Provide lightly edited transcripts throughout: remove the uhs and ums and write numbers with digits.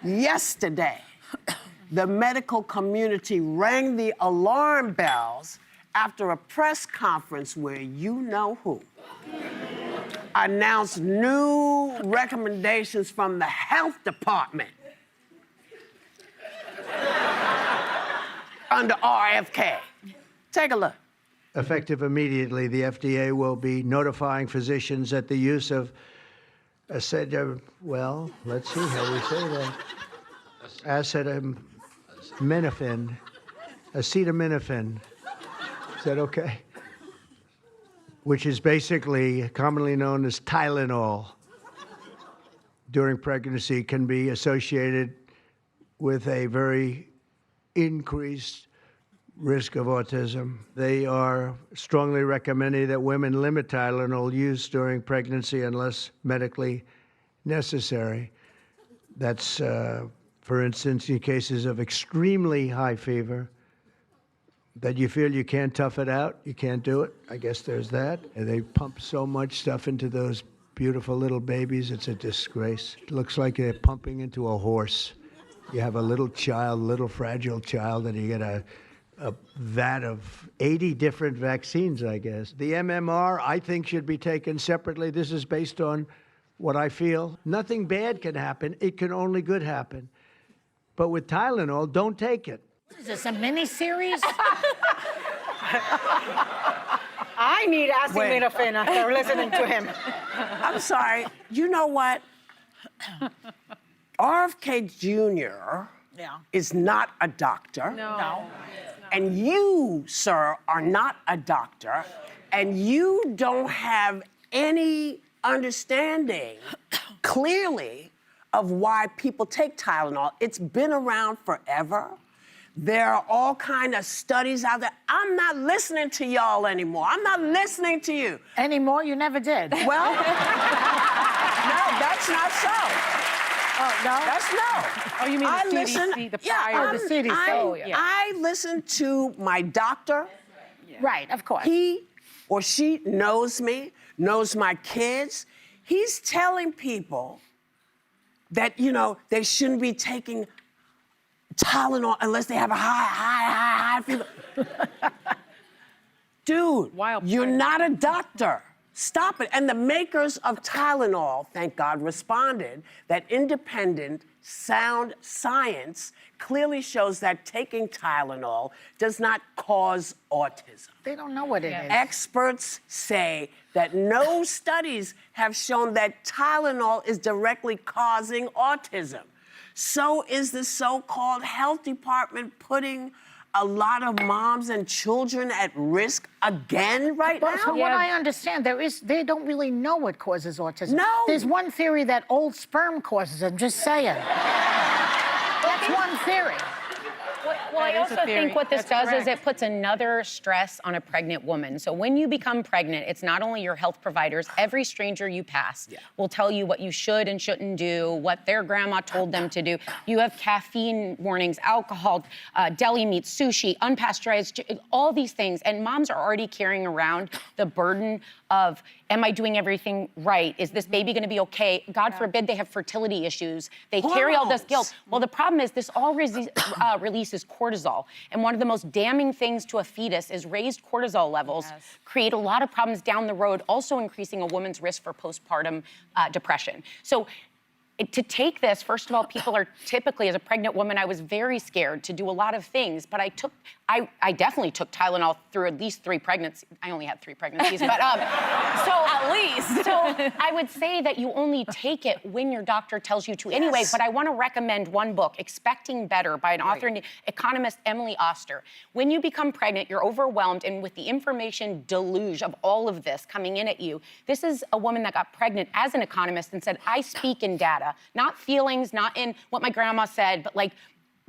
Yesterday, the medical community rang the alarm bells after a press conference where you-know-who announced new recommendations from the health department under RFK. Take a look. Effective immediately, the FDA will be notifying physicians that the use of let's see how we say that. Acetaminophen. Is that okay? Which is basically commonly known as Tylenol, during pregnancy can be associated with a very increased risk of autism. They are strongly recommending that women limit Tylenol use during pregnancy unless medically necessary. That's, for instance, in cases of extremely high fever, that you feel you can't tough it out, you can't do it. I guess there's that. And they pump so much stuff into those beautiful little babies, it's a disgrace. It looks like they're pumping into a horse. You have a little child, little fragile child, and you get a vat of 80 different vaccines, I guess. The MMR, I think, should be taken separately. This is based on what I feel. Nothing bad can happen. It can only good happen. But with Tylenol, don't take it. Is this a mini-series? I need acetaminophen after listening to him. I'm sorry. You know what? RFK Jr. is not a doctor. No. And you, sir, are not a doctor. And you don't have any understanding, clearly, of why people take Tylenol. It's been around forever. There are all kind of studies out there. I'm not listening to y'all anymore. I'm not listening to you. Anymore? You never did. Well, no, that's not so. Oh, no? That's no. Oh, you mean the CDC, the prior? the CDC. I listen to my doctor. Right, of course. He or she knows me, knows my kids. He's telling people that, you know, they shouldn't be taking Tylenol unless they have a high fever. Dude, you're not a doctor. Stop it. And the makers of Tylenol, thank God, responded that independent, sound science clearly shows that taking Tylenol does not cause autism. They don't know what it is. Experts say that no studies have shown that Tylenol is directly causing autism. So is the so-called health department putting a lot of moms and children at risk again right now? But from what I understand, they don't really know what causes autism. No. There's one theory that old sperm causes it, I'm just saying. That's one theory. Well, I also think what this does is it puts another stress on a pregnant woman. So when you become pregnant, it's not only your health providers, every stranger you pass will tell you what you should and shouldn't do, what their grandma told them to do. You have caffeine warnings, alcohol, deli meat, sushi, unpasteurized, all these things. And moms are already carrying around the burden of, am I doing everything right? Is this baby gonna be okay? God forbid they have fertility issues. They carry all this guilt. Well, the problem is this all releases cortisol. And one of the most damning things to a fetus is raised cortisol levels create a lot of problems down the road, also increasing a woman's risk for postpartum depression. So to take this, first of all, people are typically, as a pregnant woman, I was very scared to do a lot of things, but I definitely took Tylenol through at least 3 pregnancies. I only had 3 pregnancies, but so at least. So I would say that you only take it when your doctor tells you to anyway, but I want to recommend one book, Expecting Better, by an author named economist Emily Oster. When you become pregnant, you're overwhelmed, and with the information deluge of all of this coming in at you, this is a woman that got pregnant as an economist and said, I speak in data, not feelings, not in what my grandma said, but like,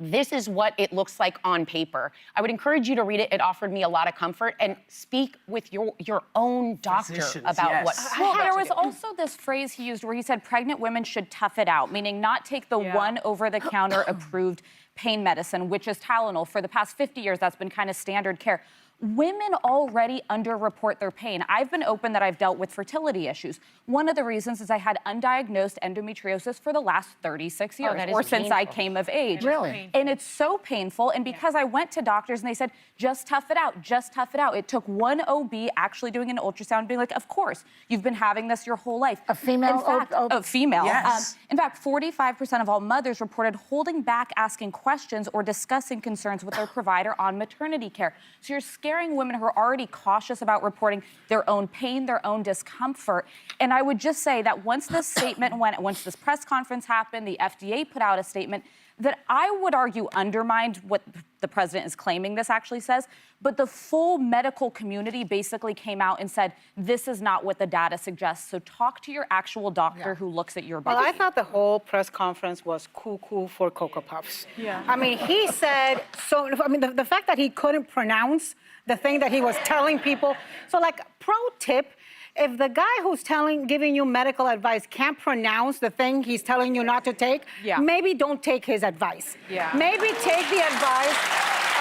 this is what it looks like on paper. I would encourage you to read it. It offered me a lot of comfort. And speak with your own doctor about what. Well, there was also this phrase he used where he said pregnant women should tough it out, meaning not take the one over-the-counter approved pain medicine, which is Tylenol. For the past 50 years, that's been kind of standard care. Women already underreport their pain. I've been open that I've dealt with fertility issues. One of the reasons is I had undiagnosed endometriosis for the last 36 years, that is or since I painful. came of age. Really? And it's so painful. And because I went to doctors and they said, just tough it out, just tough it out. It took one OB actually doing an ultrasound being like, of course, you've been having this your whole life. A female In fact, a female. Yes. In fact, 45% of all mothers reported holding back asking questions or discussing concerns with their provider on maternity care. So you're scaring women who are already cautious about reporting their own pain, their own discomfort. And I would just say that once this statement went, once this press conference happened, the FDA put out a statement that I would argue undermined what the president is claiming this actually says, but the full medical community basically came out and said, this is not what the data suggests. So talk to your actual doctor who looks at your body. Well, I thought the whole press conference was cuckoo for Cocoa Puffs. Yeah. I mean, he said so. I mean, the fact that he couldn't pronounce the thing that he was telling people. So, like, pro tip. If the guy who's giving you medical advice can't pronounce the thing he's telling you not to take, maybe don't take his advice. Yeah. Maybe take the advice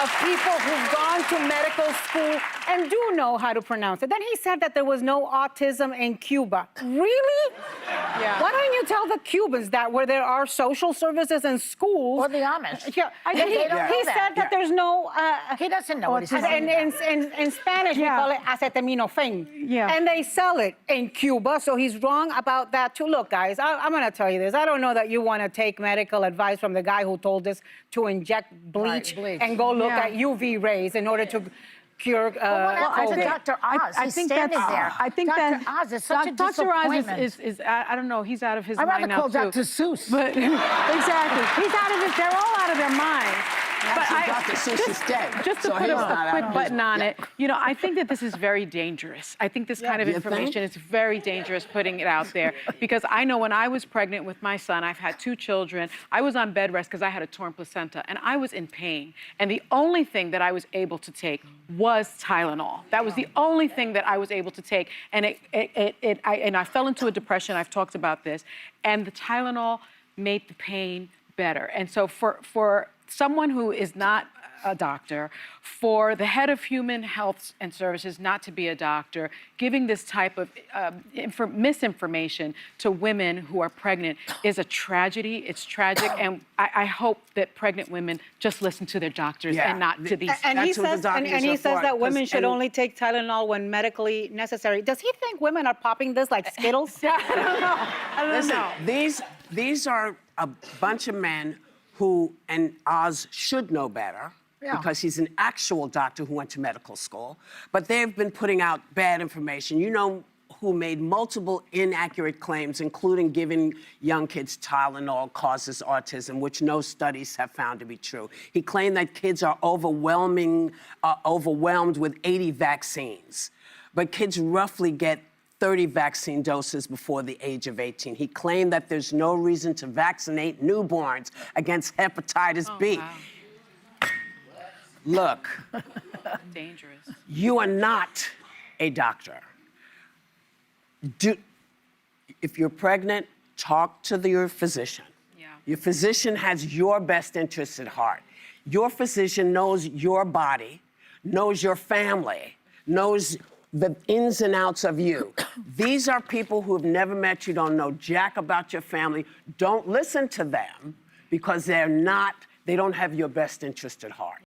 of people who've gone to medical school and do know how to pronounce it. Then he said that there was no autism in Cuba. Really? Yeah. Why don't you tell the Cubans that where there are social services and schools? Or the Amish. Yeah, They don't know he that. said that there's no. He doesn't know what he's And saying. in Spanish, we call it acetaminophen. Yeah. And they sell it in Cuba, so he's wrong about that too. Look, guys, I'm going to tell you this. I don't know that you want to take medical advice from the guy who told us to inject bleach, bleach. and go look Yeah. at UV rays in order to cure What happened to COVID. Dr. Oz? I He's think standing that's, there. I think Dr. that Oz is such a Dr. Oz disappointment. is I don't know, he's out of his I'd mind rather now call too. Dr. Seuss. But exactly, he's out of his. They're all out of their minds. Actually, Dr. Seuss is dead, Just to so put he's a not out quick of his- button on yeah. it, you know, I think that this is very dangerous. I think this kind of You think? information is very dangerous putting it out there because I know when I was pregnant with my son, I've had 2 children, I was on bed rest because I had a torn placenta and I was in pain. And the only thing that I was able to take was Tylenol. That was the only thing that I was able to take. And I fell into a depression, I've talked about this, and the Tylenol made the pain better. And so for someone who is not a doctor, for the head of human health and services not to be a doctor, giving this type of misinformation to women who are pregnant is a tragedy. It's tragic, and I hope that pregnant women just listen to their doctors Yeah. and not to these. And he That's what the says, doctors and he are says for, that women 'cause- should and- only take Tylenol when medically necessary. Does he think women are popping this like Skittles? I don't know. I don't Listen, know. these are a bunch of men who, and Oz should know better, because he's an actual doctor who went to medical school, but they've been putting out bad information. You know who made multiple inaccurate claims, including giving young kids Tylenol causes autism, which no studies have found to be true. He claimed that kids are overwhelmed with 80 vaccines, but kids roughly get 30 vaccine doses before the age of 18. He claimed that there's no reason to vaccinate newborns against hepatitis B. Wow. Look, Dangerous. you are not a doctor. If you're pregnant, talk to your physician. Yeah. Your physician has your best interests at heart. Your physician knows your body, knows your family, knows the ins and outs of you. These are people who have never met you, don't know jack about your family. Don't listen to them because they don't have your best interest at heart.